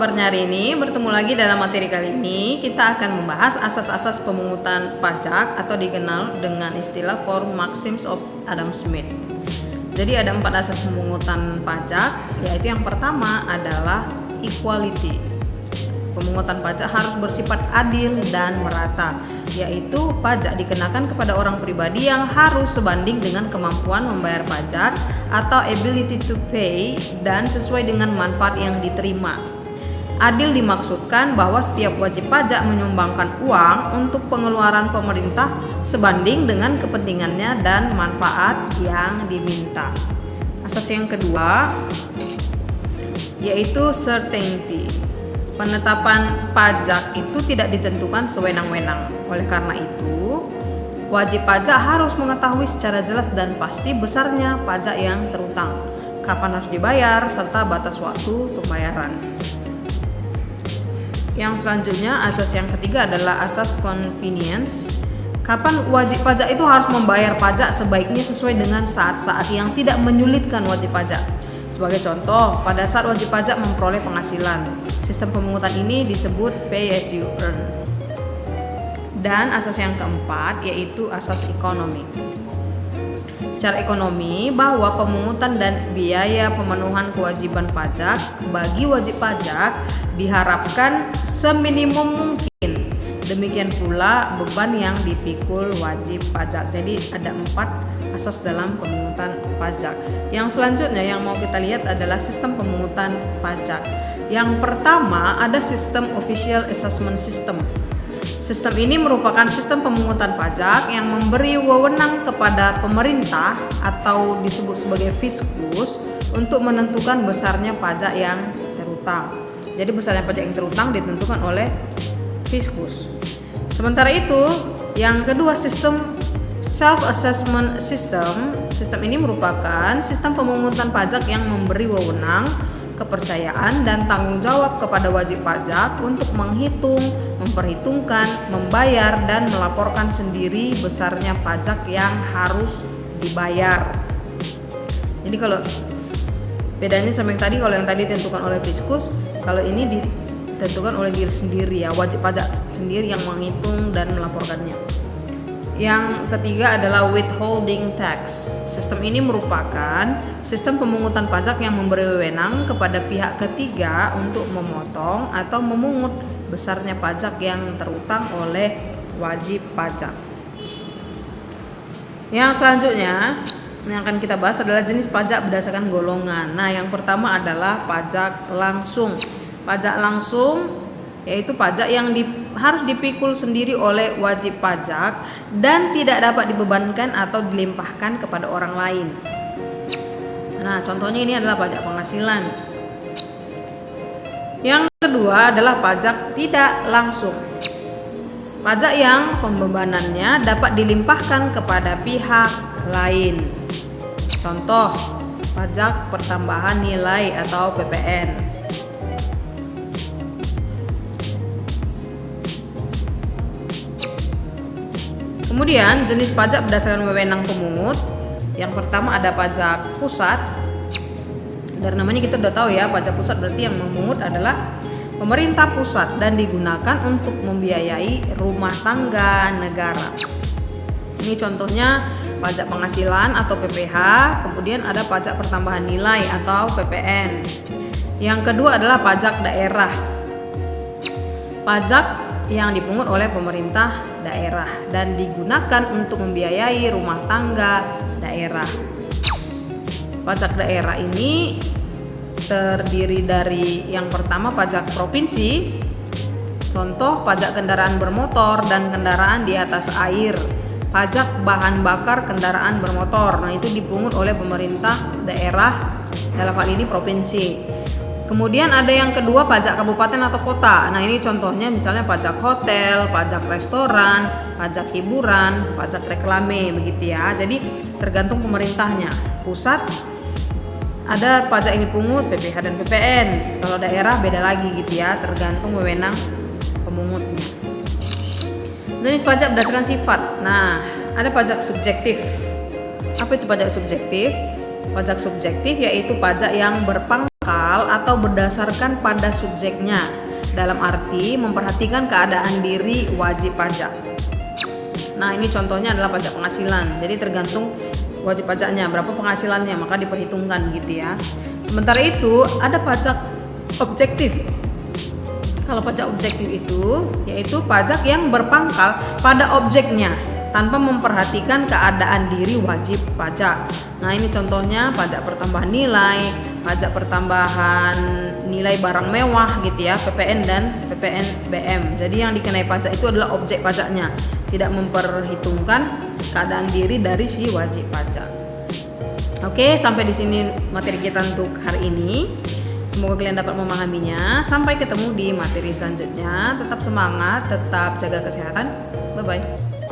kabarnya hari ini? Bertemu lagi dalam materi kali ini. Kita akan membahas asas-asas pemungutan pajak atau dikenal dengan istilah Four Maxims of Adam Smith. Jadi ada 4 asas pemungutan pajak, yaitu yang pertama adalah equality. Pemungutan pajak harus bersifat adil dan merata, yaitu pajak dikenakan kepada orang pribadi yang harus sebanding dengan kemampuan membayar pajak atau ability to pay dan sesuai dengan manfaat yang diterima. Adil dimaksudkan bahwa setiap wajib pajak menyumbangkan uang untuk pengeluaran pemerintah sebanding dengan kepentingannya dan manfaat yang diminta. Asas yang kedua yaitu certainty. Penetapan pajak itu tidak ditentukan sewenang-wenang. Oleh karena itu, wajib pajak harus mengetahui secara jelas dan pasti besarnya pajak yang terutang, kapan harus dibayar, serta batas waktu pembayaran. Yang selanjutnya, asas yang ketiga adalah asas convenience. Kapan wajib pajak itu harus membayar pajak sebaiknya sesuai dengan saat-saat yang tidak menyulitkan wajib pajak. Sebagai contoh, pada saat wajib pajak memperoleh penghasilan, sistem pemungutan ini disebut pay as you earn. Dan asas yang keempat yaitu asas ekonomi. Secara ekonomi, bahwa pemungutan dan biaya pemenuhan kewajiban pajak bagi wajib pajak diharapkan seminimum mungkin. Demikian pula beban yang dipikul wajib pajak. Jadi ada 4 asas dalam pemungutan pajak. Yang selanjutnya yang mau kita lihat adalah sistem pemungutan pajak. Yang pertama ada sistem Official Assessment System. Sistem ini merupakan sistem pemungutan pajak yang memberi wewenang kepada pemerintah atau disebut sebagai fiskus untuk menentukan besarnya pajak yang terutang. Jadi besarnya pajak yang terutang ditentukan oleh fiskus. Sementara itu, yang kedua sistem Self-Assessment System. Sistem ini merupakan sistem pemungutan pajak yang memberi wewenang, kepercayaan, dan tanggung jawab kepada wajib pajak untuk menghitung, memperhitungkan, membayar, dan melaporkan sendiri besarnya pajak yang harus dibayar. Jadi kalau bedanya sama yang tadi, kalau yang tadi ditentukan oleh fiskus, kalau ini ditentukan oleh diri sendiri ya, wajib pajak sendiri yang menghitung dan melaporkannya. Yang ketiga adalah withholding tax. Sistem ini merupakan sistem pemungutan pajak yang memberi wewenang kepada pihak ketiga untuk memotong atau memungut besarnya pajak yang terutang oleh wajib pajak. Yang selanjutnya yang akan kita bahas adalah jenis pajak berdasarkan golongan. Nah, yang pertama adalah pajak langsung. Pajak langsung yaitu pajak yang harus dipikul sendiri oleh wajib pajak dan tidak dapat dibebankan atau dilimpahkan kepada orang lain. Nah, contohnya ini adalah pajak penghasilan. Yang kedua adalah pajak tidak langsung. Pajak yang pembebanannya dapat dilimpahkan kepada pihak lain. Contoh, pajak pertambahan nilai atau PPN. Kemudian jenis pajak berdasarkan wewenang pemungut. Yang pertama ada pajak pusat. Dari namanya kita udah tahu ya, pajak pusat berarti yang memungut adalah pemerintah pusat dan digunakan untuk membiayai rumah tangga negara. Ini contohnya pajak penghasilan atau PPh, kemudian ada pajak pertambahan nilai atau PPN. Yang kedua adalah pajak daerah. Pajak yang dipungut oleh pemerintah daerah dan digunakan untuk membiayai rumah tangga daerah. Pajak daerah ini terdiri dari yang pertama pajak provinsi, contoh pajak kendaraan bermotor dan kendaraan di atas air, pajak bahan bakar kendaraan bermotor. Nah, itu dipungut oleh pemerintah daerah, dalam hal ini provinsi. Kemudian ada yang kedua pajak kabupaten atau kota. Nah, ini contohnya misalnya pajak hotel, pajak restoran, pajak hiburan, pajak reklame begitu ya. Jadi tergantung pemerintahnya. Pusat ada pajak yang dipungut PPh dan PPN. Kalau daerah beda lagi gitu ya, tergantung wewenang pemungutnya. Jenis pajak berdasarkan sifat. Nah, ada pajak subjektif. Apa itu pajak subjektif? Pajak subjektif yaitu pajak yang berpangkat atau berdasarkan pada subjeknya, dalam arti memperhatikan keadaan diri wajib pajak. Nah, ini contohnya adalah pajak penghasilan. Jadi tergantung wajib pajaknya, berapa penghasilannya, maka diperhitungkan gitu ya. Sementara itu ada pajak objektif. Kalau pajak objektif itu yaitu pajak yang berpangkal pada objeknya tanpa memperhatikan keadaan diri wajib pajak. Nah, ini contohnya pajak pertambahan nilai, pajak pertambahan nilai barang mewah gitu ya, PPN dan PPNBM. Jadi yang dikenai pajak itu adalah objek pajaknya, tidak memperhitungkan keadaan diri dari si wajib pajak. Oke, sampai di sini materi kita untuk hari ini. Semoga kalian dapat memahaminya. Sampai ketemu di materi selanjutnya. Tetap semangat, tetap jaga kesehatan. Bye bye.